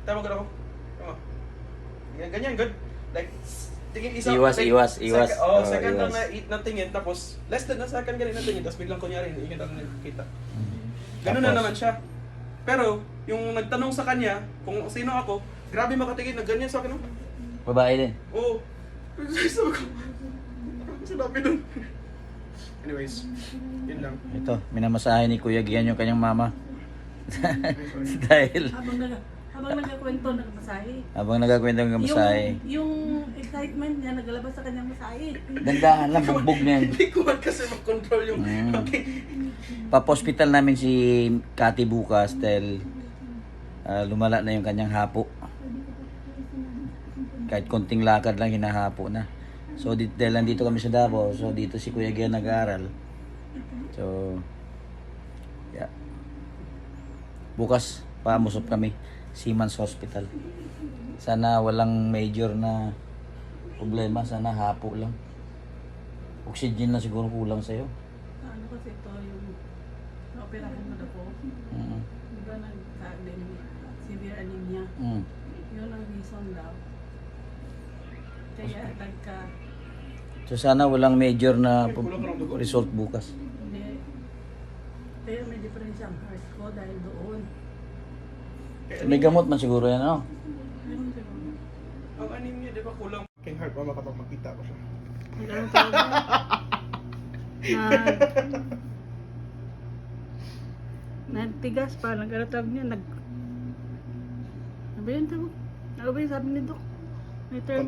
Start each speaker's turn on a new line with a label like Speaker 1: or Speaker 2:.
Speaker 1: Tama ko. Tama. Ganyan, good. Like, tingin isa.
Speaker 2: Iwas.
Speaker 1: Second lang
Speaker 2: Iwas.
Speaker 1: na tingin, tapos less than na second ganyan na tingin, tapos biglang kunyari, ingit ang nakikita. Ganun na
Speaker 2: Tapos?
Speaker 1: naman siya. Pero, yung nagtanong sa kanya, kung sino ako, grabe makatingin na ganyan sa akin. Oh.
Speaker 2: Babae din.
Speaker 1: Oo. Sabi ko, ano sinabi dun? Anyways, yun lang.
Speaker 2: Ito, minamasahe ni Kuya Gian yung kanyang mama. Dahil
Speaker 3: Habang nagkakwento ng masahe.
Speaker 2: habang nagkakwento ng masahe.
Speaker 3: Yung excitement niya nagalabas sa kanyang masahe.
Speaker 2: Dandahan lang, bugbog na yan.
Speaker 1: Hindi ko kasi makontrol yung... Okay.
Speaker 2: Papa-hospital namin si Kati bukas dahil lumala na yung kanyang hapo. Kahit konting lakad lang hinahapo na. So dahil nandito kami sa Davao, so dito si Kuya Gian nag-aaral. So yeah. Bukas pamusop kami Siemens Hospital. Sana walang major na problema, sana hapo lang. Oxygen na siguro kulang sa'yo.
Speaker 3: Ano kasi ito yung operahan mo na po.
Speaker 2: Mm.
Speaker 3: Diba nagka-anemia, severe anemia.
Speaker 2: Mm.
Speaker 3: Yun ang reason daw. Kaya nagka,
Speaker 2: So sana walang major na result bukas.
Speaker 3: hindi. Kaya may difference ang heart ko dahil doon.
Speaker 2: May gamot man siguro yan, ano?
Speaker 3: Ayun siguro.
Speaker 1: Ang anemia, di ba kulang? King heart, mama kapag makita ko siya.
Speaker 3: Ano tawag na? Nagtigas pa, nag-aratag niya, ano ba yun tawag? Ano ba yun sabi ni Doc? May term